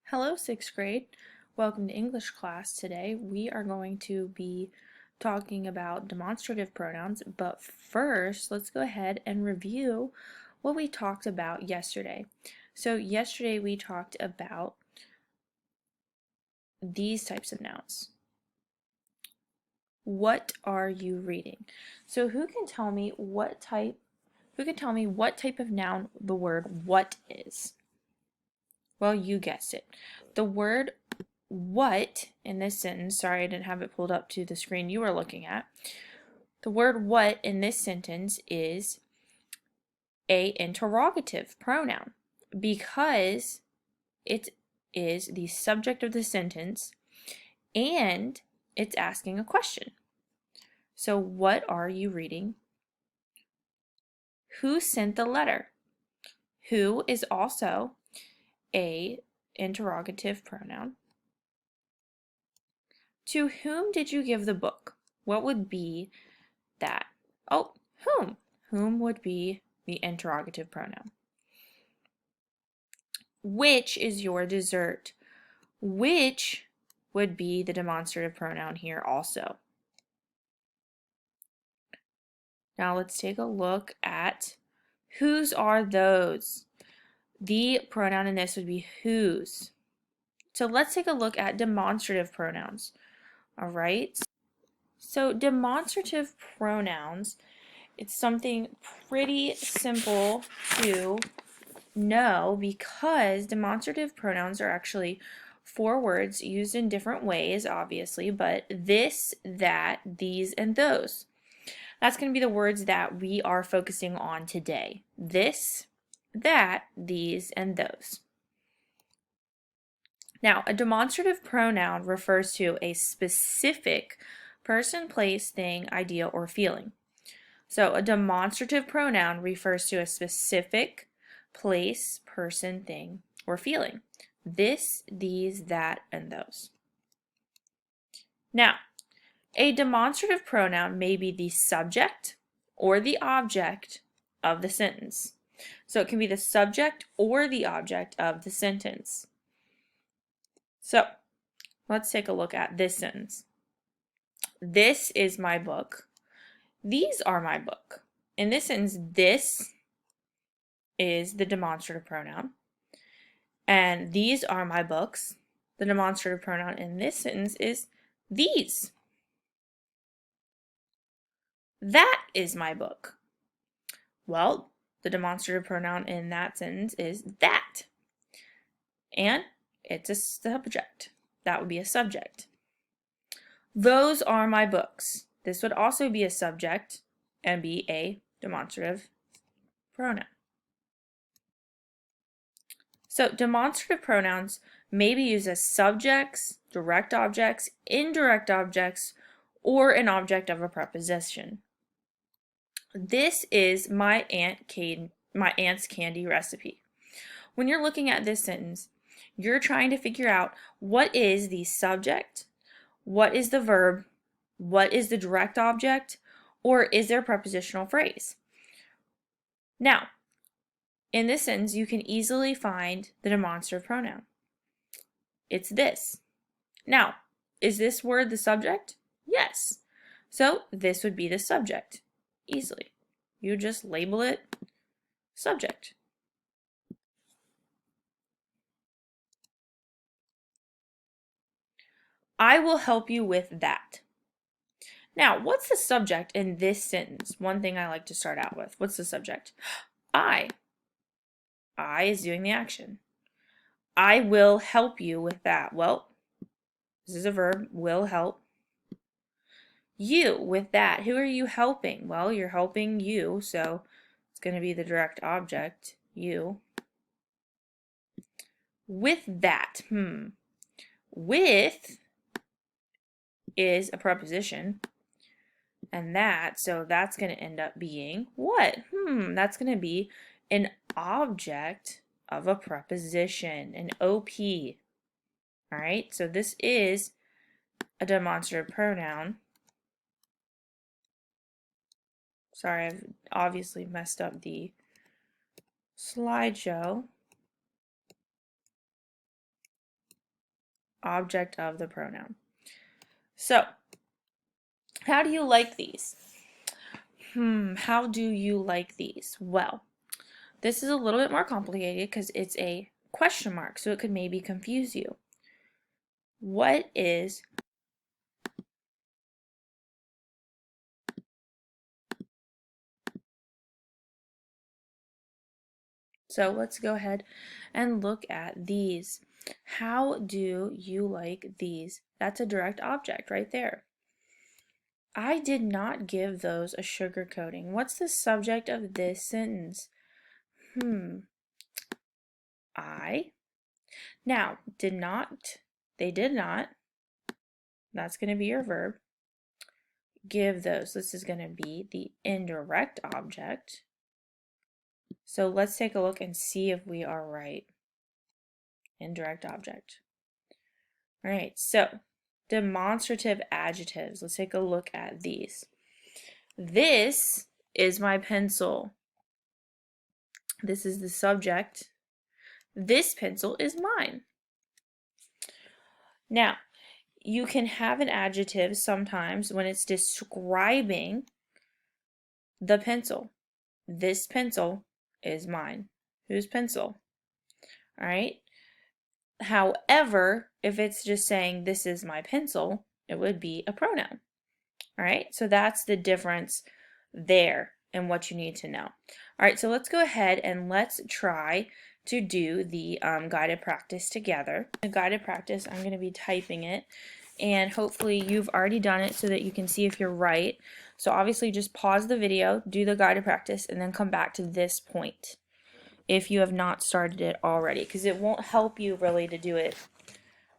Hello, sixth grade. Welcome to English class. Today we are going to be talking about demonstrative pronouns, but first let's go ahead and review what we talked about yesterday. So yesterday we talked about these types of nouns. What are you reading? So who can tell me what type of noun the word what is? Well, you guessed it. The word what in this sentence, sorry I didn't have it pulled up to the screen you were looking at. The word what in this sentence is a interrogative pronoun because it is the subject of the sentence and it's asking a question. So what are you reading? Who sent the letter? Who is also a interrogative pronoun. To whom did you give the book? What would be that? Oh, whom? Whom would be the interrogative pronoun. Which is your dessert? Which would be the demonstrative pronoun here also. Now let's take a look at whose are those. The pronoun in this would be whose. So let's take a look at demonstrative pronouns. All right. So demonstrative pronouns, it's something pretty simple to know because demonstrative pronouns are actually four words used in different ways, obviously, but this, that, these, and those. That's going to be the words that we are focusing on today. This, that, these, and those. Now, a demonstrative pronoun refers to a specific person, place, thing, idea, or feeling. So a demonstrative pronoun refers to a specific place, person, thing, or feeling. This, these, that, and those. Now, a demonstrative pronoun may be the subject or the object of the sentence. So it can be the subject or the object of the sentence. So let's take a look at this sentence. This is my book. These are my book. In this sentence, this is the demonstrative pronoun. And these are my books. The demonstrative pronoun in this sentence is these. That is my book. Well, the demonstrative pronoun in that sentence is that. And it's a subject. That would be a subject. Those are my books. This would also be a subject and be a demonstrative pronoun. So demonstrative pronouns may be used as subjects, direct objects, indirect objects, or an object of a preposition. This is my aunt's candy recipe. When you're looking at this sentence, you're trying to figure out what is the subject, what is the verb, what is the direct object, or is there a prepositional phrase? Now, in this sentence, you can easily find the demonstrative pronoun. It's this. Now, is this word the subject? Yes. So this would be the subject, easily. You just label it subject. I will help you with that. Now, what's the subject in this sentence? One thing I like to start out with. What's the subject? I. I is doing the action. I will help you with that. Well, this is a verb, will help. You with that. Who are you helping? Well, you're helping you, so it's going to be the direct object, you. With that. With is a preposition. And that, so that's going to end up being what? That's going to be an object of a preposition, an OP. All right, so this is a demonstrative pronoun. Sorry, I've obviously messed up the slideshow. object of the pronoun. So, how do you like these? How do you like these? Well, this is a little bit more complicated because it's a question mark, so it could maybe confuse you. What is So let's go ahead and look at these. How do you like these? That's a direct object right there. I did not give those a sugar coating. What's the subject of this sentence? I. Now, did not, they did not. That's going to be your verb. Give those. This is going to be the indirect object. So let's take a look and see if we are right. Indirect object. All right, so demonstrative adjectives. Let's take a look at these. This is my pencil. This is the subject. This pencil is mine. Now, you can have an adjective sometimes when it's describing the pencil. This pencil is mine. Whose pencil? All right. However, if it's just saying this is my pencil, it would be a pronoun. All right. So that's the difference there and what you need to know. All right. So let's go ahead and let's try to do the guided practice together. The guided practice, I'm going to be typing it, and hopefully you've already done it so that you can see if you're right. So obviously just pause the video, do the guided practice, and then come back to this point if you have not started it already, because it won't help you really to do it,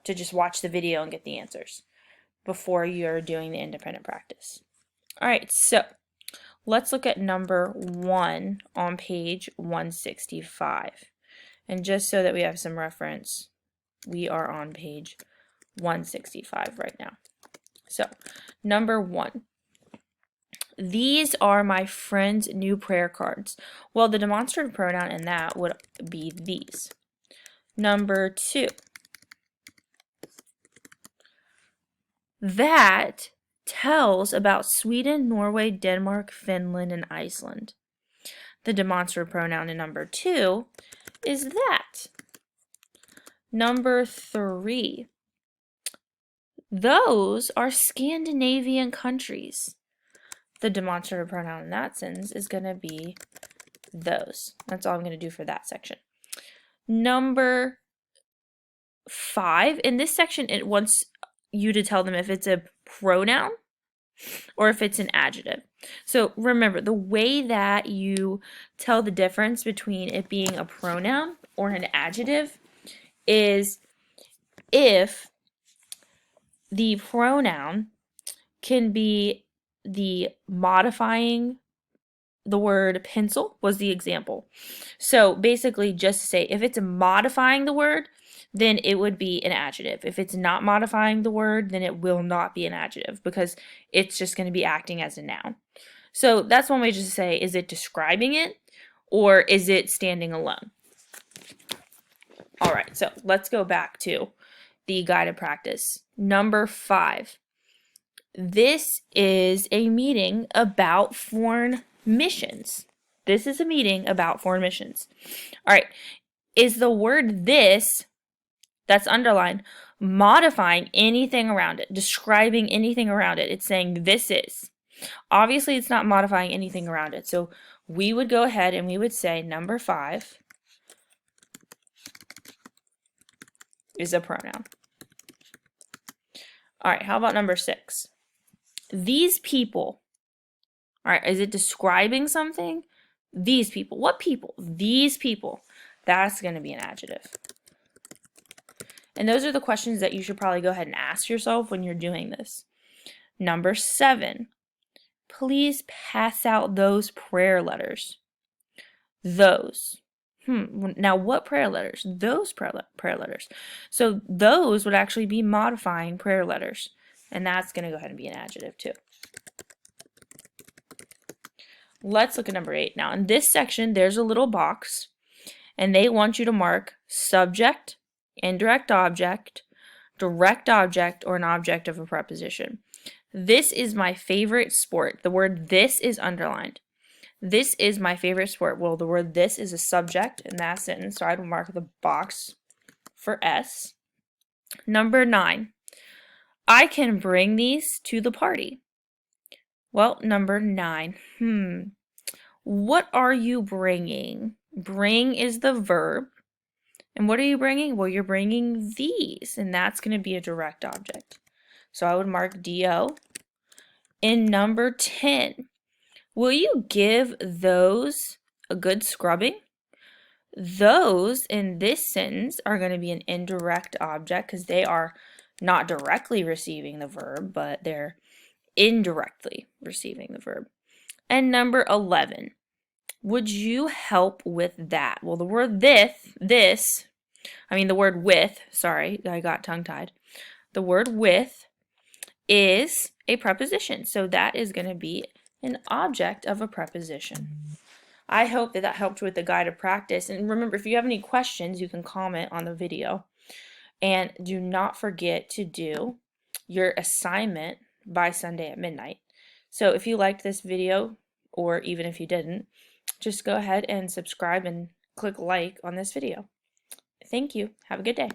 to just watch the video and get the answers before you're doing the independent practice. All right, so let's look at number 1 on page 165. And just so that we have some reference, we are on page 165 right now. So, number 1. These are my friend's new prayer cards. Well, the demonstrative pronoun in that would be these. Number 2. That tells about Sweden, Norway, Denmark, Finland, and Iceland. The demonstrative pronoun in number 2 is that. Number 3. Those are Scandinavian countries. The demonstrative pronoun in that sentence is going to be those. That's all I'm going to do for that section. Number 5. In this section, it wants you to tell them if it's a pronoun or if it's an adjective. So remember, the way that you tell the difference between it being a pronoun or an adjective is if the pronoun can be the modifying the word pencil was the example. So basically just to say if it's modifying the word, then it would be an adjective. If it's not modifying the word, then it will not be an adjective because it's just going to be acting as a noun. So that's one way just to say, is it describing it or is it standing alone? All right, so let's go back to the guided practice. Number 5. This is a meeting about foreign missions. This is a meeting about foreign missions. All right, is the word this that's underlined modifying anything around it, describing anything around it? It's saying this is. Obviously, it's not modifying anything around it. So we would go ahead and we would say number 5 is a pronoun. All right, how about number 6? These people. All right, is it describing something? These people. What people? These people. That's going to be an adjective. And those are the questions that you should probably go ahead and ask yourself when you're doing this. Number 7. Please pass out those prayer letters. Those. Now, what prayer letters? Those prayer letters. So those would actually be modifying prayer letters. And that's going to go ahead and be an adjective too. Let's look at number 8. Now, in this section, there's a little box. And they want you to mark subject, indirect object, direct object, or an object of a preposition. This is my favorite sport. The word this is underlined. This is my favorite sport. Well, the word this is a subject in that sentence, so I would mark the box for S. Number 9. I can bring these to the party. Well, number 9. What are you bringing? Bring is the verb. And what are you bringing? Well, you're bringing these, and that's going to be a direct object. So I would mark DO. In number 10, will you give those a good scrubbing? Those in this sentence are going to be an indirect object because they are not directly receiving the verb, but they're indirectly receiving the verb. And number 11, would you help with that? Well, the word the word with, sorry, I got tongue-tied. The word with is a preposition, so that is going to be an object of a preposition. I hope that helped with the guided practice. And remember, if you have any questions, you can comment on the video. And do not forget to do your assignment by Sunday at midnight. So if you liked this video, or even if you didn't, just go ahead and subscribe and click like on this video. Thank you. Have a good day.